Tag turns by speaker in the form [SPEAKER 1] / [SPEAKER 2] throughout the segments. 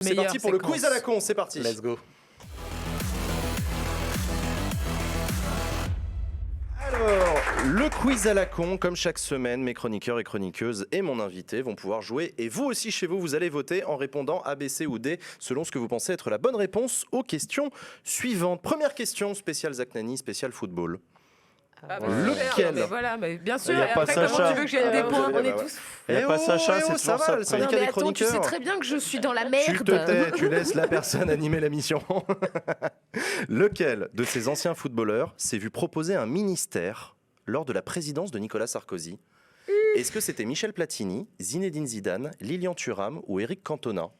[SPEAKER 1] C'est parti pour le quiz à la con, c'est parti.
[SPEAKER 2] Let's go.
[SPEAKER 1] Alors, le quiz à la con, comme chaque semaine, mes chroniqueurs et chroniqueuses et mon invité vont pouvoir jouer. Et vous aussi, chez vous, vous allez voter en répondant A, B, C ou D, selon ce que vous pensez être la bonne réponse aux questions suivantes. Première question, spéciale Zach Nani, spéciale football. Lequel ?
[SPEAKER 3] Mais voilà, mais bien sûr.
[SPEAKER 4] Il y a
[SPEAKER 3] Et
[SPEAKER 4] pas
[SPEAKER 3] après,
[SPEAKER 4] Sacha.
[SPEAKER 3] comment tu veux que j'ai des points ?
[SPEAKER 1] On
[SPEAKER 3] On est tous.
[SPEAKER 4] Il n'y a pas Sacha, c'est
[SPEAKER 1] ça
[SPEAKER 4] toujours
[SPEAKER 1] va, le
[SPEAKER 4] ça.
[SPEAKER 1] syndicat
[SPEAKER 3] Non, mais
[SPEAKER 1] des
[SPEAKER 3] attends, tu sais
[SPEAKER 1] chroniqueurs.
[SPEAKER 3] très bien que je suis dans la
[SPEAKER 1] Tu
[SPEAKER 3] merde.
[SPEAKER 1] te tais, tu laisses la personne animer la mission. Lequel de ces anciens footballeurs s'est vu proposer un ministère lors de la présidence de Nicolas Sarkozy ? Est-ce que c'était Michel Platini, Zinedine Zidane, Lilian Thuram ou Eric Cantona ?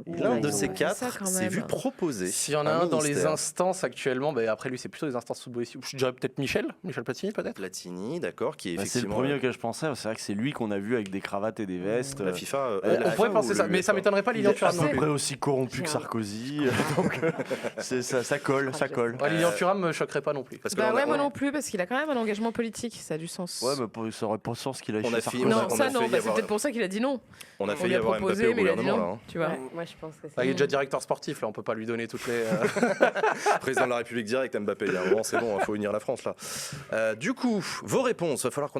[SPEAKER 1] L'un de ces quatre
[SPEAKER 3] ça, quand
[SPEAKER 1] s'est
[SPEAKER 3] même.
[SPEAKER 1] vu proposer.
[SPEAKER 2] S'il y en a un dans les
[SPEAKER 1] ministère.
[SPEAKER 2] instances actuellement, bah après lui c'est plutôt les instances footballistiques. Je dirais peut-être Michel Platini peut-être.
[SPEAKER 1] Platini, d'accord, qui est
[SPEAKER 4] C'est le
[SPEAKER 1] effectivement
[SPEAKER 4] premier auquel je pensais. C'est vrai que c'est lui qu'on a vu avec des cravates et des vestes.
[SPEAKER 1] la FIFA.
[SPEAKER 2] On pourrait penser ça, mais ça m'étonnerait pas
[SPEAKER 4] Il
[SPEAKER 2] Lilian
[SPEAKER 4] est
[SPEAKER 2] Thuram
[SPEAKER 4] à
[SPEAKER 2] non
[SPEAKER 4] peu
[SPEAKER 2] plus.
[SPEAKER 4] près aussi corrompu que Sarkozy. Donc ça colle, ça colle.
[SPEAKER 2] Ouais, Lilian Thuram me choquerait pas non plus.
[SPEAKER 1] Parce que
[SPEAKER 3] Bah
[SPEAKER 1] là, on a-
[SPEAKER 3] ouais, moi non plus, parce qu'il a quand même un engagement politique, ça a du sens.
[SPEAKER 4] Ouais, mais ça aurait pas de sens qu'il a
[SPEAKER 1] On
[SPEAKER 4] chez
[SPEAKER 1] a
[SPEAKER 4] Sarkozy.
[SPEAKER 1] fini-
[SPEAKER 3] Non,
[SPEAKER 1] on a
[SPEAKER 3] ça
[SPEAKER 1] fait
[SPEAKER 3] non,
[SPEAKER 1] y
[SPEAKER 3] bah, c'est
[SPEAKER 1] avoir-
[SPEAKER 3] peut-être pour ça qu'il a dit non.
[SPEAKER 1] on a
[SPEAKER 3] On
[SPEAKER 1] failli
[SPEAKER 3] lui a
[SPEAKER 1] avoir Mbappé
[SPEAKER 3] proposé,
[SPEAKER 1] au
[SPEAKER 3] mais il a dit
[SPEAKER 1] gouvernement,
[SPEAKER 3] non.
[SPEAKER 1] là, hein.
[SPEAKER 3] Tu vois.
[SPEAKER 5] Ouais, moi je pense que c'est.
[SPEAKER 2] Bah, il est déjà directeur sportif là, on peut pas lui donner toutes les.
[SPEAKER 1] Président de la République direct, Mbappé. Il y a un moment, c'est bon, il faut unir la France là. Du coup, vos réponses, va falloir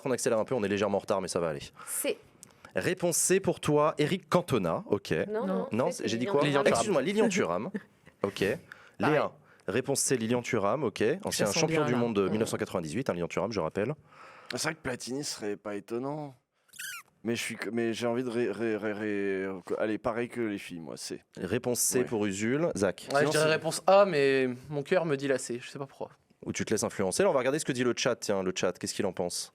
[SPEAKER 1] qu'on accélère un peu. On est légèrement en retard, mais ça va aller.
[SPEAKER 5] C'est.
[SPEAKER 1] Réponse C pour toi, Eric Cantona. Ok.
[SPEAKER 5] Non.
[SPEAKER 1] Non, j'ai dit quoi
[SPEAKER 2] Lilian Thuram.
[SPEAKER 1] Excuse-moi, Lilian Thuram. Ok. Léa. Réponse C, Lilian Thuram. Ok. Ancien
[SPEAKER 3] sens
[SPEAKER 1] champion
[SPEAKER 3] bien,
[SPEAKER 1] du
[SPEAKER 3] là.
[SPEAKER 1] monde de 1998, Lilian Thuram, je rappelle.
[SPEAKER 4] C'est vrai que Platini serait pas étonnant. Mais j'ai envie de aller pareil que les filles, moi. C'est.
[SPEAKER 1] Réponse C
[SPEAKER 4] Ouais.
[SPEAKER 1] pour Usul. Zach.
[SPEAKER 2] Ouais, je
[SPEAKER 4] Sinon,
[SPEAKER 2] dirais
[SPEAKER 4] c'est-
[SPEAKER 2] réponse A, mais mon cœur me dit la C. Je sais pas pourquoi.
[SPEAKER 1] Ou tu te laisses influencer. Là, on va regarder ce que dit le chat. Tiens, le chat, qu'est-ce qu'il en pense ?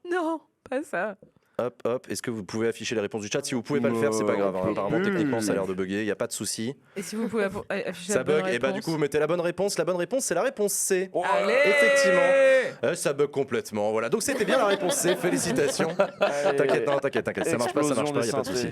[SPEAKER 3] Non, pas ça.
[SPEAKER 1] Hop, hop. Est-ce que vous pouvez afficher les réponses du chat ? Si vous pouvez pas le faire, c'est pas grave. hein.
[SPEAKER 4] on peut
[SPEAKER 1] Apparemment,
[SPEAKER 4] plus.
[SPEAKER 1] techniquement, ça a l'air de bugger. Il n'y a pas de souci.
[SPEAKER 3] Et si vous pouvez afficher
[SPEAKER 1] Ça
[SPEAKER 3] la bonne
[SPEAKER 1] bug. Et
[SPEAKER 3] réponse.
[SPEAKER 1] bah, du coup, vous mettez la bonne réponse. La bonne réponse, c'est la réponse C.
[SPEAKER 3] Allez
[SPEAKER 1] Effectivement. Ça bug complètement. Voilà. Donc, c'était bien la réponse C. Félicitations. T'inquiète, non, t'inquiète. Ça marche pas, il n'y a pas de souci.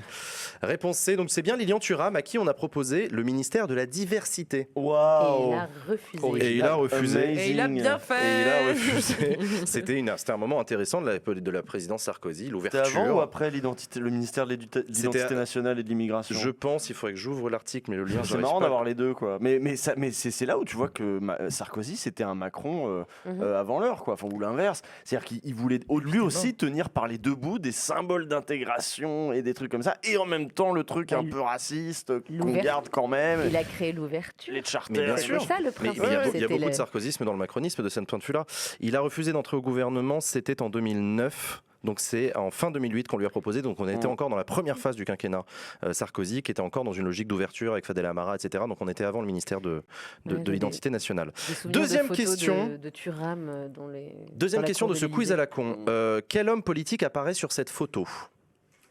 [SPEAKER 1] Réponse C. Donc, c'est bien Lilian Thuram à qui on a proposé le ministère de la diversité.
[SPEAKER 5] Et il
[SPEAKER 4] Waouh.
[SPEAKER 5] a refusé.
[SPEAKER 1] Et il a refusé.
[SPEAKER 3] Et il a bien fait.
[SPEAKER 1] Et il a refusé. C'était un moment intéressant de la présidence Sarkozy,
[SPEAKER 4] C'était
[SPEAKER 1] l'ouverture.
[SPEAKER 4] avant ou après le ministère de l'identité
[SPEAKER 1] C'était-
[SPEAKER 4] nationale et de l'immigration?
[SPEAKER 1] Je pense, il faudrait que j'ouvre l'article, mais le lien,
[SPEAKER 4] C'est
[SPEAKER 1] j'arrive
[SPEAKER 4] marrant
[SPEAKER 1] pas.
[SPEAKER 4] d'avoir les deux, quoi. Mais c'est là où tu vois que Sarkozy, c'était un Macron
[SPEAKER 5] Mhm.
[SPEAKER 4] avant l'heure, quoi. Enfin, ou l'inverse. C'est-à-dire qu'il voulait lui aussi tenir par les deux bouts des symboles d'intégration et des trucs comme ça, et en même temps le truc un peu raciste qu'on
[SPEAKER 5] L'ouverture.
[SPEAKER 4] garde quand même.
[SPEAKER 5] Il a créé l'ouverture.
[SPEAKER 4] Les charters.
[SPEAKER 1] Mais bien
[SPEAKER 5] C'est
[SPEAKER 1] sûr.
[SPEAKER 5] ça le
[SPEAKER 1] Mais
[SPEAKER 5] principe.
[SPEAKER 1] il y a
[SPEAKER 5] C'était
[SPEAKER 1] beaucoup
[SPEAKER 5] le-
[SPEAKER 1] de sarkozysme dans le macronisme de ce point de vue-là. Il a refusé d'entrer au gouvernement, c'était en 2009. Donc c'est en fin 2008 qu'on lui a proposé. Donc on était encore dans la première phase du quinquennat Sarkozy, qui était encore dans une logique d'ouverture avec Fadel Amara, etc. Donc on était avant le ministère de
[SPEAKER 5] Ouais,
[SPEAKER 1] l'identité nationale.
[SPEAKER 5] Des souvenirs
[SPEAKER 1] Deuxième
[SPEAKER 5] de photos
[SPEAKER 1] question.
[SPEAKER 5] de Thuram dans les.
[SPEAKER 1] Deuxième
[SPEAKER 5] dans la
[SPEAKER 1] question de
[SPEAKER 5] cour
[SPEAKER 1] ce quiz à
[SPEAKER 5] l'Élysée.
[SPEAKER 1] la con. Quel homme politique apparaît sur cette photo ?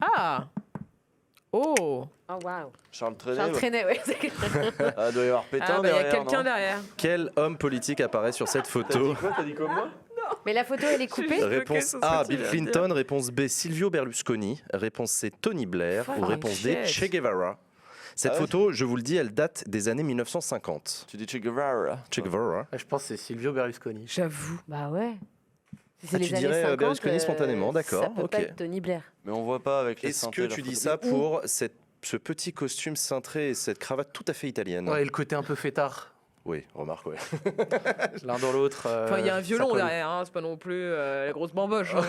[SPEAKER 3] Ah. Oh.
[SPEAKER 5] Oh waouh.
[SPEAKER 4] Charles Trenet.
[SPEAKER 5] Charles
[SPEAKER 4] ouais.
[SPEAKER 5] Trenet, ouais.
[SPEAKER 4] Ah, doit y avoir Pétain
[SPEAKER 3] Ah, bah, il y a
[SPEAKER 4] derrière,
[SPEAKER 3] quelqu'un
[SPEAKER 4] non
[SPEAKER 3] derrière.
[SPEAKER 1] Quel homme politique apparaît sur cette
[SPEAKER 4] T'as
[SPEAKER 1] photo
[SPEAKER 4] dit quoi? T'as dit comme moi?
[SPEAKER 5] Mais la photo, elle est coupée.
[SPEAKER 1] Réponse
[SPEAKER 3] sur ce
[SPEAKER 1] A,
[SPEAKER 3] que tu
[SPEAKER 1] Bill
[SPEAKER 3] viens de dire.
[SPEAKER 1] Clinton. Réponse B, Silvio Berlusconi. Réponse C, Tony Blair.
[SPEAKER 3] Oh,
[SPEAKER 1] Ou réponse D,
[SPEAKER 3] shit.
[SPEAKER 1] Che Guevara. Cette
[SPEAKER 4] Ah ouais
[SPEAKER 1] photo, je vous le dis, elle date des années 1950.
[SPEAKER 4] Tu dis Che Guevara.
[SPEAKER 1] Che Guevara.
[SPEAKER 2] Je pense que c'est Silvio Berlusconi.
[SPEAKER 3] J'avoue.
[SPEAKER 5] Bah ouais. Si
[SPEAKER 1] Ah,
[SPEAKER 5] c'est
[SPEAKER 1] tu
[SPEAKER 5] les années
[SPEAKER 1] dirais,
[SPEAKER 5] 50,
[SPEAKER 1] Berlusconi spontanément, d'accord,
[SPEAKER 5] Ça peut
[SPEAKER 1] ok.
[SPEAKER 5] pas être Tony Blair.
[SPEAKER 4] Mais on voit pas avec les
[SPEAKER 1] Est-ce
[SPEAKER 4] synthés,
[SPEAKER 1] que
[SPEAKER 4] la
[SPEAKER 1] tu dis
[SPEAKER 4] photo.
[SPEAKER 1] ça pour ce petit costume cintré et cette cravate tout à fait italienne ?
[SPEAKER 2] Ouais, et le côté un peu fêtard.
[SPEAKER 1] Oui, remarque, ouais.
[SPEAKER 2] L'un dans l'autre.
[SPEAKER 3] Enfin, il y a un
[SPEAKER 2] ça
[SPEAKER 3] violon
[SPEAKER 2] colle.
[SPEAKER 3] derrière, hein, c'est pas non plus la grosse bamboche. Hein,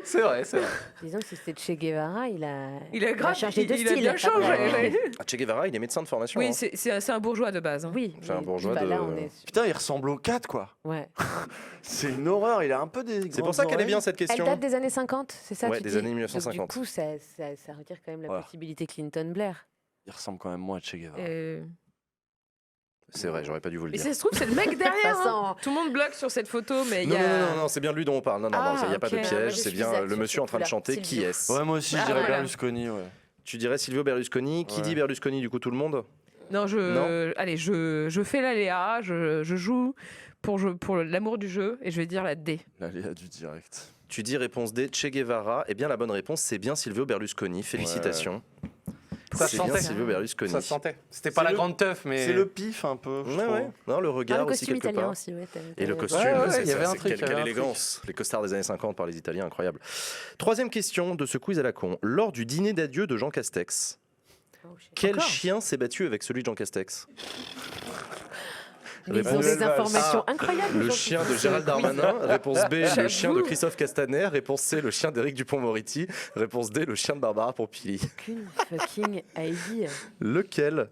[SPEAKER 2] C'est vrai, c'est vrai.
[SPEAKER 5] Disons que si c'était Che Guevara, il a
[SPEAKER 3] grave
[SPEAKER 5] changé de
[SPEAKER 3] il a
[SPEAKER 5] style.
[SPEAKER 3] bien changé.
[SPEAKER 1] Ah, Che Guevara, il est médecin de formation.
[SPEAKER 3] Oui,
[SPEAKER 1] hein.
[SPEAKER 3] c'est un bourgeois de base. Hein.
[SPEAKER 5] Oui.
[SPEAKER 1] C'est un
[SPEAKER 5] mais-
[SPEAKER 1] bourgeois
[SPEAKER 5] bah,
[SPEAKER 1] de-
[SPEAKER 5] là, on est...
[SPEAKER 4] Putain, il ressemble au 4, quoi.
[SPEAKER 5] Ouais.
[SPEAKER 4] C'est une horreur, il a un peu des.
[SPEAKER 1] C'est pour ça qu'elle est bien cette
[SPEAKER 5] Elle
[SPEAKER 1] question.
[SPEAKER 5] date des années 50, c'est ça
[SPEAKER 1] Ouais,
[SPEAKER 5] tu
[SPEAKER 1] des
[SPEAKER 5] dis
[SPEAKER 1] années 1950.
[SPEAKER 5] Donc, du coup, ça retire quand même la
[SPEAKER 4] Voilà.
[SPEAKER 5] possibilité Clinton-Blair.
[SPEAKER 4] Il ressemble quand même moins à Che Guevara.
[SPEAKER 1] C'est vrai, j'aurais pas dû vous le
[SPEAKER 3] Et
[SPEAKER 1] dire.
[SPEAKER 3] ça se trouve, c'est le mec derrière.
[SPEAKER 5] façon-
[SPEAKER 3] hein. Tout le monde bloque sur cette photo, mais il y
[SPEAKER 1] Non,
[SPEAKER 3] a.
[SPEAKER 1] non, non, non, c'est bien de lui dont on parle. Non, non,
[SPEAKER 3] Ah,
[SPEAKER 1] il n'y a pas de
[SPEAKER 3] ok.
[SPEAKER 5] Moi,
[SPEAKER 1] piège.
[SPEAKER 5] je
[SPEAKER 1] C'est
[SPEAKER 5] suis
[SPEAKER 1] bien
[SPEAKER 5] Zach
[SPEAKER 1] le
[SPEAKER 5] sur
[SPEAKER 1] monsieur en
[SPEAKER 5] ce
[SPEAKER 1] train de
[SPEAKER 5] coup-là.
[SPEAKER 1] chanter. Qui
[SPEAKER 5] Silvio.
[SPEAKER 1] est-ce ?
[SPEAKER 4] Ouais, moi aussi, je
[SPEAKER 3] Ah,
[SPEAKER 4] dirais
[SPEAKER 3] voilà.
[SPEAKER 4] Berlusconi, ouais.
[SPEAKER 1] Tu dirais Silvio Berlusconi. Qui
[SPEAKER 4] Ouais.
[SPEAKER 1] dit Berlusconi, du coup, tout le monde ?
[SPEAKER 3] Non,
[SPEAKER 1] Non.
[SPEAKER 3] allez, je fais l'aléa, je joue pour l'amour du jeu et je vais dire la D.
[SPEAKER 4] L'aléa du direct.
[SPEAKER 1] Tu dis réponse D, Che Guevara. Eh bien, la bonne réponse, c'est bien Silvio Berlusconi. Félicitations.
[SPEAKER 2] Ça
[SPEAKER 1] C'est bien
[SPEAKER 2] sentait.
[SPEAKER 1] Silvio Berlusconi.
[SPEAKER 2] Ça se sentait. C'était pas la grande teuf, mais.
[SPEAKER 4] C'est le pif un peu. je
[SPEAKER 1] Ouais,
[SPEAKER 4] trouve.
[SPEAKER 1] ouais. Non, le
[SPEAKER 5] Ah,
[SPEAKER 1] regard
[SPEAKER 5] le
[SPEAKER 1] aussi
[SPEAKER 5] costume
[SPEAKER 1] quelque
[SPEAKER 5] italien
[SPEAKER 1] part.
[SPEAKER 5] aussi, ouais.
[SPEAKER 1] Et le costume,
[SPEAKER 2] Ouais,
[SPEAKER 1] c'est
[SPEAKER 2] il y avait
[SPEAKER 1] ça,
[SPEAKER 2] un
[SPEAKER 1] c'est
[SPEAKER 2] truc, il y
[SPEAKER 1] quelle
[SPEAKER 2] avait un
[SPEAKER 1] élégance. Les costards des années 50 par les Italiens, incroyable. Troisième question de ce quiz à la con. Lors du dîner d'adieu de Jean Castex,
[SPEAKER 5] Oh, shit.
[SPEAKER 1] quel
[SPEAKER 3] Encore
[SPEAKER 1] chien s'est battu avec celui de Jean Castex?
[SPEAKER 5] Mais ils ont
[SPEAKER 1] Réponse
[SPEAKER 5] des
[SPEAKER 1] A,
[SPEAKER 5] informations incroybles.
[SPEAKER 1] le
[SPEAKER 5] gens
[SPEAKER 1] chien
[SPEAKER 5] qui
[SPEAKER 1] de
[SPEAKER 5] font
[SPEAKER 1] Gérald
[SPEAKER 5] ce quiz.
[SPEAKER 1] Darmanin. Réponse B, le
[SPEAKER 3] J'avoue.
[SPEAKER 1] chien de Christophe Castaner. Réponse C, le chien d'Éric Dupond-Moretti. Réponse D, le chien de Barbara Pompili.
[SPEAKER 5] Aucune fucking idea.
[SPEAKER 1] Lequel?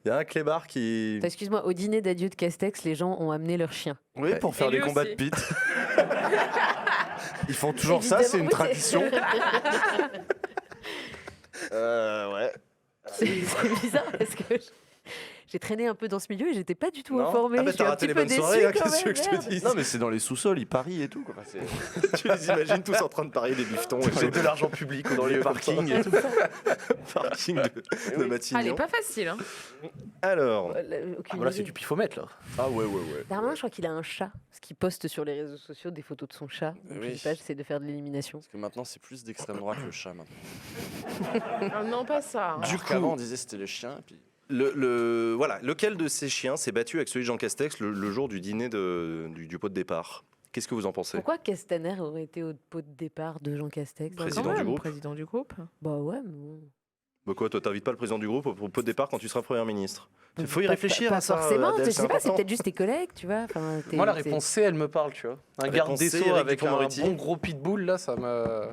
[SPEAKER 1] Il y a un clébard qui...
[SPEAKER 5] Excuse-moi, au dîner d'adieu de Castex, les gens ont amené leur chien.
[SPEAKER 4] Oui, pour faire
[SPEAKER 3] lui
[SPEAKER 4] des combats
[SPEAKER 3] aussi.
[SPEAKER 4] de pit. Ils font toujours ça, c'est une
[SPEAKER 5] Évidemment, oui,
[SPEAKER 4] tradition. Ouais.
[SPEAKER 5] C'est bizarre parce que j'ai traîné un peu dans ce milieu et j'étais pas du tout
[SPEAKER 4] Non.
[SPEAKER 5] informée.
[SPEAKER 1] Ah bah
[SPEAKER 5] Je suis
[SPEAKER 1] t'as
[SPEAKER 5] un
[SPEAKER 1] raté
[SPEAKER 5] petit
[SPEAKER 1] les
[SPEAKER 5] peu
[SPEAKER 1] bonnes soirées,
[SPEAKER 5] déçue
[SPEAKER 1] hein,
[SPEAKER 5] quand
[SPEAKER 1] qu'est-ce que
[SPEAKER 5] même,
[SPEAKER 1] je te
[SPEAKER 5] merde.
[SPEAKER 1] dis?
[SPEAKER 4] Non, mais c'est dans les sous-sols, ils parient et tout. Quoi. Enfin, c'est
[SPEAKER 1] Tu les imagines tous en train de parier des bifetons et
[SPEAKER 4] c'est de l'argent public dans les parkings et tout.
[SPEAKER 1] parking de Matignon.
[SPEAKER 3] Elle est pas facile. Hein.
[SPEAKER 1] Alors,
[SPEAKER 5] Aucune
[SPEAKER 2] Voilà,
[SPEAKER 5] idée.
[SPEAKER 2] c'est du pifomètre là.
[SPEAKER 1] ah ouais.
[SPEAKER 5] Darmanin, je crois qu'il a un chat, parce qu'il poste sur les réseaux sociaux des photos de son chat. Donc,
[SPEAKER 4] Oui.
[SPEAKER 5] je sais pas, j'essaie de faire de l'élimination.
[SPEAKER 4] Parce que maintenant, c'est plus d'extrême droite le chat. Maintenant.
[SPEAKER 3] Ah non, pas ça.
[SPEAKER 1] Du
[SPEAKER 4] Alors qu'avant, on disait c'était le chien. Et puis...
[SPEAKER 1] Voilà, lequel de ces chiens s'est battu avec celui de Jean Castex le jour du dîner du pot de départ? Qu'est-ce que vous en pensez?
[SPEAKER 5] Pourquoi Castaner aurait été au pot de départ de Jean Castex
[SPEAKER 1] Président
[SPEAKER 3] Quand
[SPEAKER 1] du
[SPEAKER 3] même,
[SPEAKER 1] groupe.
[SPEAKER 3] Président du groupe.
[SPEAKER 5] Bah ouais, mais bon.
[SPEAKER 1] Bah quoi, toi t'invites pas le président du groupe au pot de départ quand tu seras Premier ministre? Il faut y
[SPEAKER 5] Pas-
[SPEAKER 1] réfléchir
[SPEAKER 5] pas
[SPEAKER 1] à ça.
[SPEAKER 5] forcément,
[SPEAKER 1] Adèle,
[SPEAKER 5] je
[SPEAKER 1] c'est
[SPEAKER 5] sais pas, c'est
[SPEAKER 1] important.
[SPEAKER 5] peut-être juste tes collègues, tu vois. Enfin,
[SPEAKER 2] Moi, la
[SPEAKER 5] c'est-
[SPEAKER 2] réponse C, elle me parle, tu vois. Un
[SPEAKER 1] Réponse
[SPEAKER 2] garde des
[SPEAKER 1] C,
[SPEAKER 2] Sceaux
[SPEAKER 1] Éric
[SPEAKER 2] avec un
[SPEAKER 1] Dupond-Moretti.
[SPEAKER 2] bon gros pitbull, là, ça me.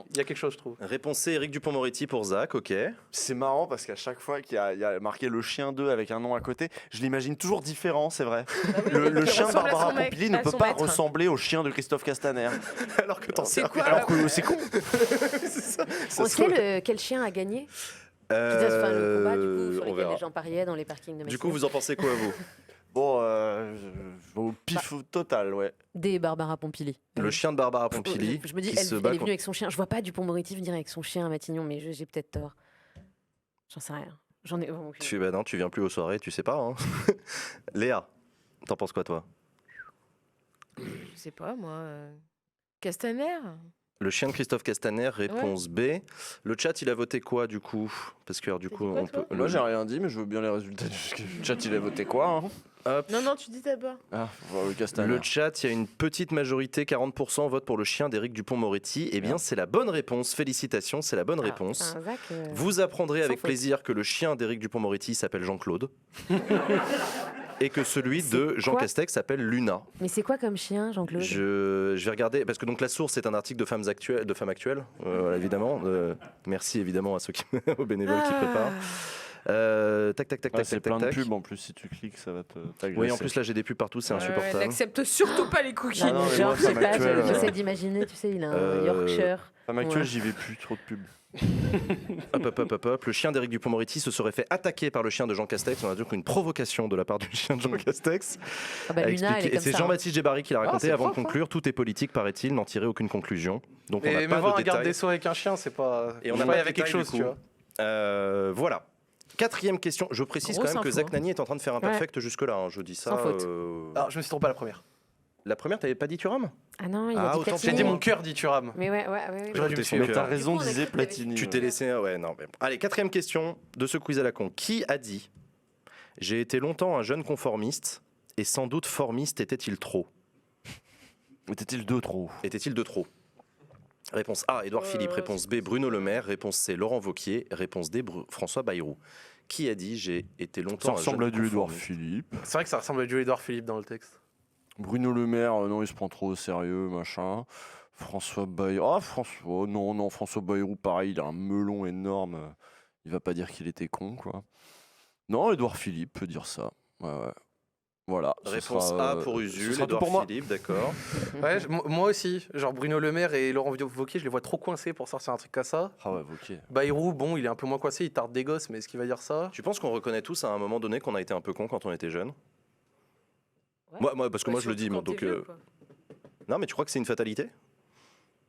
[SPEAKER 2] Il y a quelque chose, je trouve.
[SPEAKER 1] Réponse C, Éric Dupond-Moretti pour Zach, ok.
[SPEAKER 4] C'est marrant parce qu'à chaque fois qu'il y a marqué le chien 2 avec un nom à côté, je l'imagine toujours différent, c'est vrai. Le
[SPEAKER 3] Qui
[SPEAKER 4] chien de
[SPEAKER 3] ressemble à
[SPEAKER 4] Barbara
[SPEAKER 3] son mec,
[SPEAKER 4] Pompili ne
[SPEAKER 3] à
[SPEAKER 4] peut
[SPEAKER 3] son
[SPEAKER 4] pas
[SPEAKER 3] maître.
[SPEAKER 4] ressembler au chien de Christophe Castaner.
[SPEAKER 1] Alors que t'en
[SPEAKER 3] C'est
[SPEAKER 1] sais
[SPEAKER 3] quoi
[SPEAKER 1] rien.
[SPEAKER 4] Alors que c'est con.
[SPEAKER 5] On sait quel chien a gagné Enfin, le combat, du coup, sur
[SPEAKER 1] on
[SPEAKER 5] lequel
[SPEAKER 1] verra.
[SPEAKER 5] les gens pariaient dans les parkings de
[SPEAKER 1] Du
[SPEAKER 5] Matignon.
[SPEAKER 1] coup, vous en pensez quoi, vous?
[SPEAKER 4] Bon, au pif total, ouais.
[SPEAKER 5] Des Barbara Pompili.
[SPEAKER 1] Le chien de Barbara Pompili
[SPEAKER 5] Je me dis,
[SPEAKER 1] qui
[SPEAKER 5] elle,
[SPEAKER 1] se
[SPEAKER 5] elle
[SPEAKER 1] bat
[SPEAKER 5] est
[SPEAKER 1] contre-
[SPEAKER 5] venue avec son chien. Je vois pas Dupond-Moretti venir avec son chien à Matignon, mais j'ai peut-être tort. J'en sais rien. J'en ai vraiment aucune idée.
[SPEAKER 1] Bah non, tu viens plus aux soirées, tu sais pas. Hein. Léa, t'en penses quoi, toi?
[SPEAKER 3] Je sais pas, moi. Castaner.
[SPEAKER 1] Le chien de Christophe Castaner, réponse B. Le chat, il a voté quoi, du coup? Parce que, alors, du
[SPEAKER 3] T'as
[SPEAKER 1] coup,
[SPEAKER 3] dit quoi,
[SPEAKER 1] on peut...
[SPEAKER 3] toi
[SPEAKER 4] Moi, j'ai rien dit, mais je veux bien les résultats. Le chat, il a voté quoi hein
[SPEAKER 3] Non, non, tu dis d'abord.
[SPEAKER 4] Ah, le Castaner.
[SPEAKER 1] Le chat, il y a une petite majorité, 40% vote pour le chien d'Éric Dupond-Moretti. Eh bien, c'est la bonne réponse. Félicitations, c'est la bonne
[SPEAKER 5] Ah,
[SPEAKER 1] réponse.
[SPEAKER 5] putain, Zach,
[SPEAKER 1] Vous apprendrez
[SPEAKER 5] sans
[SPEAKER 1] avec
[SPEAKER 5] faute.
[SPEAKER 1] plaisir que le chien d'Éric Dupond-Moretti s'appelle Jean-Claude. Et que celui
[SPEAKER 5] C'est
[SPEAKER 1] de Jean
[SPEAKER 5] quoi
[SPEAKER 1] Castex s'appelle Luna.
[SPEAKER 5] Mais c'est quoi comme chien, Jean-Claude
[SPEAKER 1] Je vais regarder, parce que donc la source est un article de Femmes Actuelles, voilà, évidemment. Merci évidemment à ceux aux bénévoles qui préparent. Tac, tac, tac,
[SPEAKER 4] Ouais,
[SPEAKER 1] tac,
[SPEAKER 4] c'est
[SPEAKER 1] tac,
[SPEAKER 4] plein
[SPEAKER 1] tac.
[SPEAKER 4] de pubs en plus, si tu cliques, ça va t'agresser.
[SPEAKER 1] Oui, en plus là j'ai des pubs partout, c'est insupportable.
[SPEAKER 3] N'accepte surtout pas les cookies.
[SPEAKER 4] Ah non, mais
[SPEAKER 5] Genre,
[SPEAKER 4] moi,
[SPEAKER 5] je sais
[SPEAKER 4] Femme
[SPEAKER 5] pas,
[SPEAKER 4] Actuelle,
[SPEAKER 5] j'essaie d'imaginer, tu sais, il a un
[SPEAKER 1] Euh,
[SPEAKER 5] Yorkshire.
[SPEAKER 4] Femme actuelle,
[SPEAKER 5] Ouais.
[SPEAKER 4] j'y vais plus, trop de pubs.
[SPEAKER 1] Hop. Le chien d'Éric Dupond-Moretti se serait fait attaquer par le chien de Jean Castex. On a donc une provocation de la part du chien de Jean Castex.
[SPEAKER 5] Ah bah,
[SPEAKER 1] a
[SPEAKER 5] Luna, elle
[SPEAKER 1] expliqué.
[SPEAKER 5] est
[SPEAKER 1] Et
[SPEAKER 5] comme
[SPEAKER 1] c'est
[SPEAKER 5] ça.
[SPEAKER 1] Jean-Baptiste Djebari qui l'a raconté
[SPEAKER 2] c'est
[SPEAKER 1] avant de
[SPEAKER 2] propre, hein.
[SPEAKER 1] conclure. Tout est politique, paraît-il, n'en tirer aucune conclusion. Donc on
[SPEAKER 2] Et
[SPEAKER 1] n'a
[SPEAKER 2] me
[SPEAKER 1] pas
[SPEAKER 2] voir
[SPEAKER 1] de
[SPEAKER 2] un garde
[SPEAKER 1] détails.
[SPEAKER 2] des Sceaux avec un chien, c'est pas.
[SPEAKER 1] Et on
[SPEAKER 2] je
[SPEAKER 1] a
[SPEAKER 2] sais pas,
[SPEAKER 1] pas
[SPEAKER 2] il y
[SPEAKER 1] de
[SPEAKER 2] avait quelque
[SPEAKER 1] détails,
[SPEAKER 2] chose,
[SPEAKER 1] du
[SPEAKER 2] tu
[SPEAKER 1] coup.
[SPEAKER 2] vois.
[SPEAKER 1] Voilà. Quatrième question. Je précise
[SPEAKER 3] Grosse
[SPEAKER 1] quand même que
[SPEAKER 3] info.
[SPEAKER 1] Zach Nani est en train de faire un
[SPEAKER 5] Ouais.
[SPEAKER 1] perfect jusque-là. hein. Je dis ça.
[SPEAKER 5] Sans faute.
[SPEAKER 2] Alors, je me suis trompé à la première.
[SPEAKER 1] La première, t'avais pas dit Thuram?
[SPEAKER 5] Ah non, il
[SPEAKER 1] Ah,
[SPEAKER 5] a dit
[SPEAKER 1] autant
[SPEAKER 5] Platini.
[SPEAKER 2] J'ai dit mon cœur dit Thuram.
[SPEAKER 5] Mais ouais.
[SPEAKER 2] J'aurais dû me
[SPEAKER 1] Écoutez son
[SPEAKER 2] suivre.
[SPEAKER 4] Mais
[SPEAKER 1] cœur.
[SPEAKER 4] t'as raison,
[SPEAKER 5] Du coup, on a
[SPEAKER 4] disait
[SPEAKER 5] cru que t'avais-
[SPEAKER 4] Platini.
[SPEAKER 1] Tu t'es laissé. Ouais, non. Mais... Allez, quatrième question de ce quiz à la con. Qui a dit j'ai été longtemps un jeune conformiste et sans doute formiste était-il trop?
[SPEAKER 4] Était-il de trop
[SPEAKER 1] Était-il de trop? Réponse A, Édouard Philippe. Réponse B, Bruno Le Maire. Réponse C, Laurent Wauquiez. Réponse D, François Bayrou. Qui a dit j'ai été
[SPEAKER 4] Ça
[SPEAKER 1] longtemps un
[SPEAKER 4] ressemble à
[SPEAKER 1] jeune
[SPEAKER 4] du Édouard
[SPEAKER 1] conformiste?
[SPEAKER 4] Philippe.
[SPEAKER 2] C'est vrai que ça ressemble à du Édouard Philippe dans le texte.
[SPEAKER 4] Bruno Le Maire, non, il se prend trop au sérieux, machin. François Bayrou. Ah, François. Non, François Bayrou, pareil, il a un melon énorme. Il va pas dire qu'il était con, quoi. Non, Édouard Philippe peut dire ça. Ouais. Voilà. ce
[SPEAKER 1] Réponse
[SPEAKER 4] sera,
[SPEAKER 1] A pour
[SPEAKER 4] ce
[SPEAKER 1] Usul,
[SPEAKER 4] sera tout
[SPEAKER 1] Édouard
[SPEAKER 4] pour moi.
[SPEAKER 1] Philippe, d'accord.
[SPEAKER 2] Ouais, moi aussi. Genre Bruno Le Maire et Laurent Wauquiez, je les vois trop coincés pour sortir un truc comme ça.
[SPEAKER 4] Ah ouais, ok.
[SPEAKER 2] Bayrou, bon, il est un peu moins coincé, il tarde des gosses, mais est-ce qu'il va dire ça?
[SPEAKER 1] Tu penses qu'on reconnaît tous à un moment donné qu'on a été un peu con quand on était jeune?
[SPEAKER 5] Ouais.
[SPEAKER 1] Moi, parce que moi je le dis, moi, donc. Non, mais tu crois que c'est une fatalité?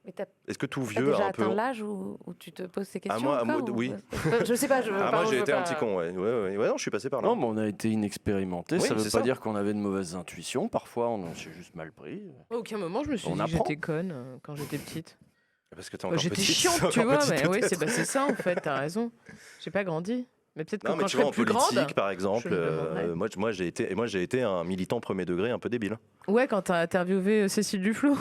[SPEAKER 5] Mais t'as
[SPEAKER 1] Est-ce que tout
[SPEAKER 5] pas
[SPEAKER 1] vieux
[SPEAKER 5] déjà
[SPEAKER 1] a un peu.
[SPEAKER 5] atteint l'âge où tu te poses ces questions
[SPEAKER 1] moi,
[SPEAKER 5] encore, ou-
[SPEAKER 1] oui.
[SPEAKER 5] Je sais pas,
[SPEAKER 1] Ah, moi
[SPEAKER 5] pardon,
[SPEAKER 1] j'ai
[SPEAKER 5] je
[SPEAKER 1] été
[SPEAKER 5] veux
[SPEAKER 1] un
[SPEAKER 5] pas-
[SPEAKER 1] petit con, ouais. Ouais, non, je suis passé par là.
[SPEAKER 4] Non, mais on a été inexpérimentés.
[SPEAKER 1] Oui,
[SPEAKER 4] ça veut
[SPEAKER 1] c'est
[SPEAKER 4] pas
[SPEAKER 1] ça.
[SPEAKER 4] dire qu'on avait de mauvaises intuitions. Parfois, on s'est juste mal pris.
[SPEAKER 3] À aucun moment, je me suis
[SPEAKER 4] On
[SPEAKER 3] dit que
[SPEAKER 4] apprend.
[SPEAKER 3] j'étais conne quand j'étais petite.
[SPEAKER 1] Parce que t'es encore
[SPEAKER 3] J'étais
[SPEAKER 1] petite,
[SPEAKER 3] chiante,
[SPEAKER 1] c'est
[SPEAKER 3] tu
[SPEAKER 1] encore
[SPEAKER 3] vois,
[SPEAKER 1] petite,
[SPEAKER 3] mais oui,
[SPEAKER 1] peut-être.
[SPEAKER 3] c'est ça en fait, t'as raison. J'ai pas grandi. Mais peut-être que
[SPEAKER 1] Non, mais
[SPEAKER 3] quand
[SPEAKER 1] tu
[SPEAKER 3] je
[SPEAKER 1] vois,
[SPEAKER 3] serai
[SPEAKER 1] en
[SPEAKER 3] plus
[SPEAKER 1] politique,
[SPEAKER 3] grande.
[SPEAKER 1] par exemple,
[SPEAKER 3] je me demanderai.
[SPEAKER 1] moi j'ai été un militant premier degré un peu débile.
[SPEAKER 3] Ouais, quand t'as interviewé Cécile Duflot.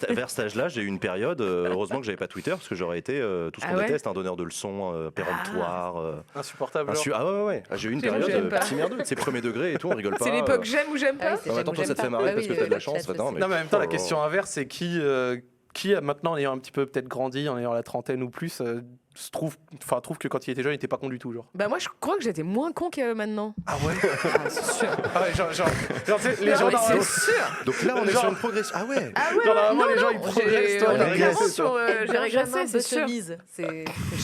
[SPEAKER 1] Vers cet âge-là, j'ai eu une période, heureusement que j'avais pas Twitter, parce que j'aurais été tout ce
[SPEAKER 3] Ah
[SPEAKER 1] qu'on
[SPEAKER 3] ouais
[SPEAKER 1] déteste, un donneur de leçons, péremptoire.
[SPEAKER 2] Insupportable. genre.
[SPEAKER 1] Ah ouais. Ah, j'ai eu une
[SPEAKER 3] J'aime ou
[SPEAKER 1] période
[SPEAKER 3] j'aime pas.
[SPEAKER 1] petit merdeux. C'est premier degré et tout, on rigole pas.
[SPEAKER 3] C'est l'époque j'aime ou j'aime
[SPEAKER 5] Ah
[SPEAKER 3] pas.
[SPEAKER 5] oui, c'est
[SPEAKER 1] Non, mais
[SPEAKER 5] j'aime
[SPEAKER 1] attends,
[SPEAKER 5] ou
[SPEAKER 1] toi, ça
[SPEAKER 5] j'aime
[SPEAKER 1] te fait
[SPEAKER 5] pas.
[SPEAKER 1] marrer
[SPEAKER 5] Ah
[SPEAKER 1] parce
[SPEAKER 5] oui,
[SPEAKER 1] que t'as de
[SPEAKER 5] le
[SPEAKER 1] la chance.
[SPEAKER 5] chat
[SPEAKER 1] Non,
[SPEAKER 5] aussi.
[SPEAKER 2] Non, mais en même temps, la
[SPEAKER 1] oh,
[SPEAKER 2] question inverse, c'est qui, maintenant, en ayant un petit peu peut-être grandi, en ayant la trentaine ou plus, trouve que quand il était jeune, il était pas con du tout, genre.
[SPEAKER 3] Bah moi je crois que j'étais moins con que maintenant.
[SPEAKER 2] Ah ouais.
[SPEAKER 3] Ah, c'est sûr.
[SPEAKER 2] Ah ouais, genre, tu sais, les
[SPEAKER 3] Non,
[SPEAKER 2] gens
[SPEAKER 3] mais
[SPEAKER 2] normalement-
[SPEAKER 3] c'est sûr.
[SPEAKER 1] Donc là, on est
[SPEAKER 2] Genre-
[SPEAKER 1] sur une progression. Ah ouais.
[SPEAKER 3] Ah ouais,
[SPEAKER 2] Genre, normalement,
[SPEAKER 3] non,
[SPEAKER 2] les gens,
[SPEAKER 3] non,
[SPEAKER 2] ils progressent, toi,
[SPEAKER 3] on
[SPEAKER 1] t'as
[SPEAKER 3] est
[SPEAKER 1] régressé.
[SPEAKER 3] clairement sur, j'ai
[SPEAKER 5] Benjamin
[SPEAKER 3] régressé, c'est sûr.
[SPEAKER 5] Button-Mise, c'est-
[SPEAKER 3] Non, je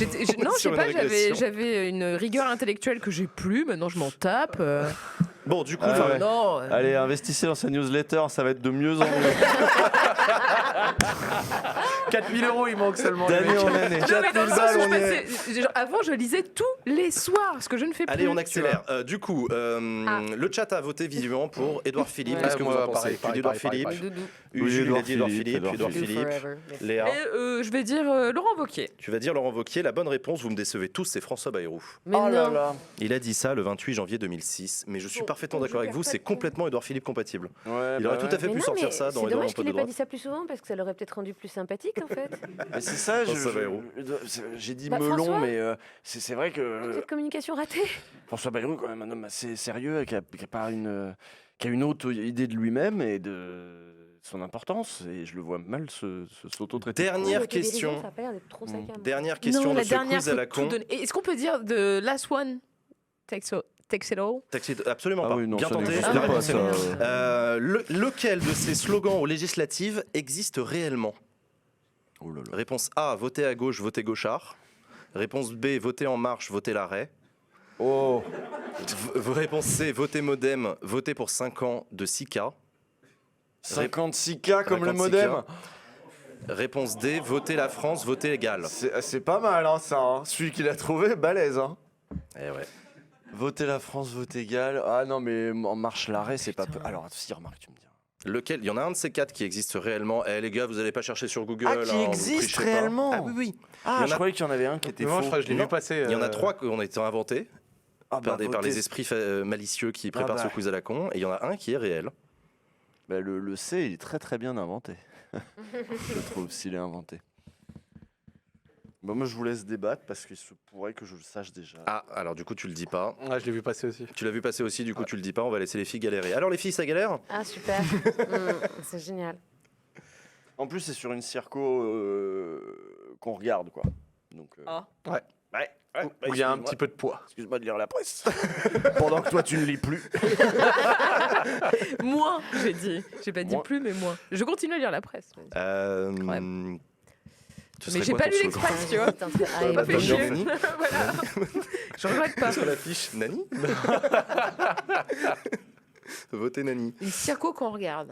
[SPEAKER 3] sais
[SPEAKER 1] Sur
[SPEAKER 3] pas,
[SPEAKER 1] une régression.
[SPEAKER 3] j'avais une rigueur intellectuelle que j'ai plus, maintenant je m'en tape.
[SPEAKER 1] Bon, du coup,
[SPEAKER 4] Ah ouais.
[SPEAKER 3] Non.
[SPEAKER 4] Allez, investissez dans sa newsletter, ça va être de mieux en mieux.
[SPEAKER 2] 4000 € il manque seulement. les
[SPEAKER 4] D'année
[SPEAKER 2] mecs.
[SPEAKER 4] en année.
[SPEAKER 3] Non, mais dans le
[SPEAKER 4] 4000
[SPEAKER 3] sens
[SPEAKER 4] balles,
[SPEAKER 3] où je
[SPEAKER 4] on y est.
[SPEAKER 3] passais- genre, avant, je lisais tous les soirs, ce que je ne fais plus.
[SPEAKER 1] allez, on
[SPEAKER 3] tu
[SPEAKER 1] accélère. Du coup, le chat a voté visiblement pour Édouard Philippe.
[SPEAKER 5] Ouais.
[SPEAKER 1] Qu'est-ce que vous
[SPEAKER 2] Moi,
[SPEAKER 1] en pensez
[SPEAKER 2] pareil,
[SPEAKER 1] Tu dis Édouard
[SPEAKER 2] pareil,
[SPEAKER 1] Philippe.
[SPEAKER 2] pareil.
[SPEAKER 5] Doudou.
[SPEAKER 1] Jules,
[SPEAKER 4] Oui,
[SPEAKER 1] il a
[SPEAKER 4] Édouard
[SPEAKER 1] dit Édouard
[SPEAKER 4] Philippe,
[SPEAKER 1] Philippe.
[SPEAKER 4] Édouard
[SPEAKER 1] Édouard
[SPEAKER 5] Do
[SPEAKER 1] Philippe.
[SPEAKER 5] forever. Merci.
[SPEAKER 1] Léa.
[SPEAKER 3] vois. Je vais dire Laurent Wauquiez.
[SPEAKER 1] Tu vas dire Laurent Wauquiez. La bonne réponse, vous me décevez tous, c'est François Bayrou.
[SPEAKER 5] Mais
[SPEAKER 4] Oh là
[SPEAKER 5] non.
[SPEAKER 4] là.
[SPEAKER 1] Il a dit ça le 28 janvier 2006, mais je suis
[SPEAKER 5] Bon,
[SPEAKER 1] parfaitement
[SPEAKER 5] bon,
[SPEAKER 1] d'accord
[SPEAKER 5] je
[SPEAKER 1] avec vous,
[SPEAKER 5] perds pas
[SPEAKER 1] c'est
[SPEAKER 5] de temps.
[SPEAKER 1] complètement Édouard Philippe compatible.
[SPEAKER 4] Ouais,
[SPEAKER 1] Il
[SPEAKER 4] bah
[SPEAKER 1] aurait tout à
[SPEAKER 4] ouais.
[SPEAKER 1] fait
[SPEAKER 5] Mais
[SPEAKER 1] pu
[SPEAKER 5] non,
[SPEAKER 1] sortir
[SPEAKER 5] mais
[SPEAKER 1] ça dans
[SPEAKER 5] c'est
[SPEAKER 1] Édouard en
[SPEAKER 5] dommage
[SPEAKER 1] pote
[SPEAKER 5] qu'il
[SPEAKER 1] de
[SPEAKER 5] ait pas
[SPEAKER 1] droite.
[SPEAKER 5] dit ça plus souvent parce que ça l'aurait peut-être rendu plus sympathique en fait.
[SPEAKER 4] Mais c'est ça,
[SPEAKER 1] François Bayrou.
[SPEAKER 4] j'ai dit
[SPEAKER 5] Bah,
[SPEAKER 4] melon,
[SPEAKER 5] François
[SPEAKER 4] mais c'est vrai que
[SPEAKER 5] Cette communication ratée.
[SPEAKER 4] François Bayrou, quand même, un homme assez sérieux, qui a une haute idée de lui-même et de son importance, et je le vois mal s'auto-traiter.
[SPEAKER 1] Dernière
[SPEAKER 5] Le télévision,
[SPEAKER 1] question.
[SPEAKER 5] Ça a pas l'air d'être trop saccade.
[SPEAKER 1] Dernière question
[SPEAKER 3] non,
[SPEAKER 1] de
[SPEAKER 3] la
[SPEAKER 1] ce
[SPEAKER 3] dernière,
[SPEAKER 1] quiz à
[SPEAKER 3] faut
[SPEAKER 1] la
[SPEAKER 3] tout
[SPEAKER 1] con.
[SPEAKER 3] donner. Et est-ce qu'on peut dire de last one takes it all?
[SPEAKER 1] Taxi- Absolument
[SPEAKER 4] Ah
[SPEAKER 1] pas.
[SPEAKER 4] oui, non,
[SPEAKER 1] Bien
[SPEAKER 4] ça
[SPEAKER 1] tenté.
[SPEAKER 4] n'existe
[SPEAKER 1] La
[SPEAKER 4] pas,
[SPEAKER 1] réponse est
[SPEAKER 4] ça.
[SPEAKER 1] non. Lequel de ces slogans aux législatives existe réellement?
[SPEAKER 4] Oh là là.
[SPEAKER 1] Réponse A, voter à gauche, voter gauchard. Réponse B, voter en marche, voter l'arrêt.
[SPEAKER 4] Oh.
[SPEAKER 1] Réponse C, voter modem, voter pour 5 ans de 6K.
[SPEAKER 4] 56K comme le
[SPEAKER 1] 56K.
[SPEAKER 4] modem.
[SPEAKER 1] Réponse D, voter la France, voter égal.
[SPEAKER 4] C'est pas mal, hein, ça. Hein. Celui qui l'a trouvé, balèze. Hein.
[SPEAKER 1] Eh ouais.
[SPEAKER 4] Voter la France, vote égal. Ah non, mais en marche l'arrêt, c'est pas peu. Alors, si, remarque, tu me dis.
[SPEAKER 1] Lequel? Il y en a un de ces 4 qui existe réellement. Eh les gars, vous allez pas chercher sur Google.
[SPEAKER 4] Ah, qui
[SPEAKER 1] hein, vous
[SPEAKER 4] existe
[SPEAKER 1] trichez pas.
[SPEAKER 4] réellement?
[SPEAKER 1] Ah oui, oui.
[SPEAKER 4] Ah,
[SPEAKER 1] Il y en
[SPEAKER 4] je
[SPEAKER 1] a-
[SPEAKER 4] croyais qu'il y en avait un qui était
[SPEAKER 2] Moi,
[SPEAKER 4] faux.
[SPEAKER 2] je l'ai
[SPEAKER 1] Non.
[SPEAKER 2] vu passer.
[SPEAKER 1] Il y en a 3 qui ont été inventés
[SPEAKER 4] Ah,
[SPEAKER 1] par les
[SPEAKER 4] votez-
[SPEAKER 1] esprits malicieux qui préparent
[SPEAKER 4] bah.
[SPEAKER 1] ce quiz à la con. Et il y en a un qui est réel.
[SPEAKER 4] Bah, le C, il est très très bien inventé. Je trouve, s'il est inventé. Bon, moi, je vous laisse débattre parce qu'il se pourrait que je le sache déjà.
[SPEAKER 1] Ah, alors du coup, tu le dis pas.
[SPEAKER 2] Ouais, je l'ai vu passer aussi.
[SPEAKER 1] Tu l'as vu passer aussi, du coup, tu le dis pas. On va laisser les filles galérer. Alors, les filles, ça galère?
[SPEAKER 5] Ah super. C'est génial.
[SPEAKER 4] En plus, c'est sur une circo qu'on regarde, quoi. Donc,
[SPEAKER 3] Ah.
[SPEAKER 2] Ouais.
[SPEAKER 4] ouais,
[SPEAKER 2] Où il y a un petit peu de poids.
[SPEAKER 4] Excuse-moi de lire la presse. Pendant que toi, tu ne lis plus.
[SPEAKER 3] Moins, j'ai dit. J'ai pas dit
[SPEAKER 4] Moins.
[SPEAKER 3] plus, mais moins. Je continue à lire la presse.
[SPEAKER 1] Euh, ce
[SPEAKER 3] Mais
[SPEAKER 1] serait
[SPEAKER 3] j'ai
[SPEAKER 1] quoi
[SPEAKER 3] pas
[SPEAKER 1] ton
[SPEAKER 3] lu
[SPEAKER 1] slogan?
[SPEAKER 3] l'Express, tu vois.
[SPEAKER 5] Putain, c'est- ah,
[SPEAKER 3] pas
[SPEAKER 5] il
[SPEAKER 3] fait
[SPEAKER 5] est
[SPEAKER 3] chier.
[SPEAKER 5] bon.
[SPEAKER 1] Nani
[SPEAKER 3] Voilà. Je regrette pas.
[SPEAKER 1] Sur l'affiche, Nani Votez Nani.
[SPEAKER 3] Une circo qu'on regarde.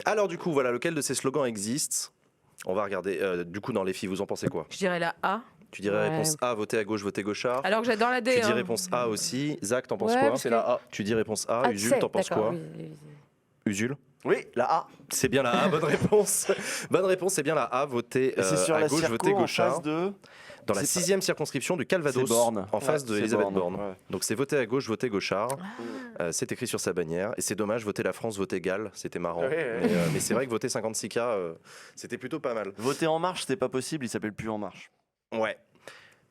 [SPEAKER 1] Alors, du coup, voilà, lequel de ces slogans existe? On va regarder. Du coup, dans les filles, vous en pensez quoi?
[SPEAKER 3] Je dirais la A.
[SPEAKER 1] Tu dirais
[SPEAKER 5] Ouais.
[SPEAKER 1] réponse A, voter à gauche, voter gauchard.
[SPEAKER 3] Alors que j'adore la D.
[SPEAKER 1] Tu dis
[SPEAKER 3] hein.
[SPEAKER 1] réponse A aussi. Zach, t'en penses
[SPEAKER 5] Ouais,
[SPEAKER 1] quoi?
[SPEAKER 5] parce
[SPEAKER 2] C'est
[SPEAKER 5] que-
[SPEAKER 2] la A.
[SPEAKER 1] Tu dis réponse A.
[SPEAKER 5] Ah,
[SPEAKER 1] Usul,
[SPEAKER 5] c'est,
[SPEAKER 1] t'en penses
[SPEAKER 5] d'accord,
[SPEAKER 1] quoi?
[SPEAKER 5] oui, oui, oui.
[SPEAKER 1] Usul?
[SPEAKER 4] Oui, la A.
[SPEAKER 1] C'est bien la A, bonne réponse. Bonne réponse, c'est bien la A, voter
[SPEAKER 4] Et c'est sur
[SPEAKER 1] à
[SPEAKER 4] la
[SPEAKER 1] gauche,
[SPEAKER 4] circo
[SPEAKER 1] voter
[SPEAKER 4] en
[SPEAKER 1] gauchard.
[SPEAKER 4] face de...
[SPEAKER 1] Dans la
[SPEAKER 4] c'est
[SPEAKER 1] 6e circonscription du Calvados,
[SPEAKER 4] C'est Borne.
[SPEAKER 1] en face de
[SPEAKER 4] c'est
[SPEAKER 1] Elisabeth Borne.
[SPEAKER 4] ouais.
[SPEAKER 1] Donc c'est voter à gauche, voter gauchard. C'est écrit sur sa bannière. Et c'est dommage, voter la France, voter égal. C'était marrant.
[SPEAKER 2] Ouais, ouais.
[SPEAKER 1] Mais c'est vrai que voter 56K, c'était plutôt pas mal.
[SPEAKER 4] Voter En Marche, c'était pas possible, il s'appelle plus En Marche.
[SPEAKER 1] Ouais.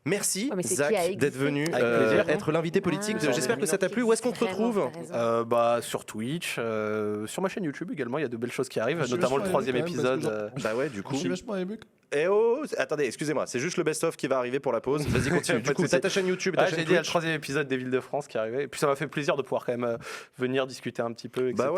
[SPEAKER 1] Merci
[SPEAKER 5] Oh, mais c'est
[SPEAKER 1] Zach
[SPEAKER 5] qui a existé
[SPEAKER 1] d'être venu
[SPEAKER 2] Avec plaisir.
[SPEAKER 1] être l'invité politique.
[SPEAKER 5] Ah,
[SPEAKER 1] J'espère que ça t'a plu. Où est-ce qu'on te
[SPEAKER 5] vraiment,
[SPEAKER 1] retrouve
[SPEAKER 5] t'as raison.
[SPEAKER 2] Bah, sur Twitch, sur ma chaîne YouTube également, il y a de belles choses qui arrivent, notamment le 3e épisode.
[SPEAKER 1] Bah ouais, du coup.
[SPEAKER 6] Je suis vachement ému.
[SPEAKER 1] Eh oh, attendez, excusez-moi, c'est juste le best-of qui va arriver pour la pause. Vas-y, continue. Du
[SPEAKER 2] Pas de
[SPEAKER 1] coup,
[SPEAKER 2] souci.
[SPEAKER 1] t'as ta chaîne YouTube, et ta
[SPEAKER 2] Ah,
[SPEAKER 1] chaîne
[SPEAKER 2] j'ai dit, il y a le
[SPEAKER 1] Twitch.
[SPEAKER 2] 3e épisode des Villes de France qui arrivait. Et puis ça m'a fait plaisir de pouvoir quand même venir discuter un petit peu, etc.
[SPEAKER 1] Bah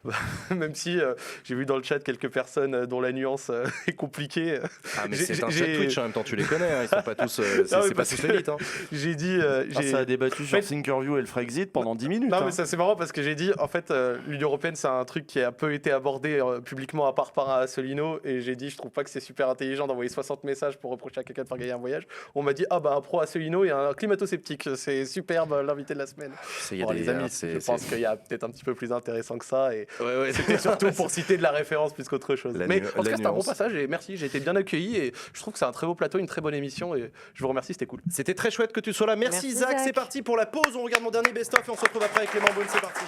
[SPEAKER 1] ouais.
[SPEAKER 2] Même si j'ai vu dans le chat quelques personnes dont la nuance est compliquée.
[SPEAKER 1] Ah, mais
[SPEAKER 2] J'ai-
[SPEAKER 1] c'est un
[SPEAKER 2] j'ai-
[SPEAKER 1] chat Twitch en même temps, tu les connais, hein, ils sont pas tous. C'est
[SPEAKER 2] Ah oui,
[SPEAKER 1] pas
[SPEAKER 2] parce
[SPEAKER 1] tous
[SPEAKER 2] que-
[SPEAKER 1] l'élite. Hein.
[SPEAKER 2] J'ai dit.
[SPEAKER 4] Ah, ça a débattu sur
[SPEAKER 2] fait-
[SPEAKER 4] Thinkerview et le Frexit pendant 10 minutes.
[SPEAKER 2] Non,
[SPEAKER 4] hein.
[SPEAKER 2] mais ça c'est marrant parce que j'ai dit, en fait, l'Union Européenne, c'est un truc qui a peu été abordé publiquement à part par Asselineau. Et j'ai dit, je trouve pas que c'est super super intelligent d'envoyer 60 messages pour reprocher à quelqu'un de faire gagner un voyage. On m'a dit un pro Asselineau et un climato-sceptique. C'est superbe, l'invité de la semaine. Les amis, je pense qu'il y a peut-être un petit peu plus intéressant que ça. Et c'était surtout pour citer de la référence plus qu'autre chose. Mais en tout cas, c'est un bon passage et merci. J'ai été bien accueilli et je trouve que c'est un très beau plateau, une très bonne émission et je vous remercie, c'était cool.
[SPEAKER 1] C'était très chouette que tu sois là. Merci Zach. C'est parti pour la pause. On regarde mon dernier best-of et on se retrouve après avec Clément Beaune. C'est parti.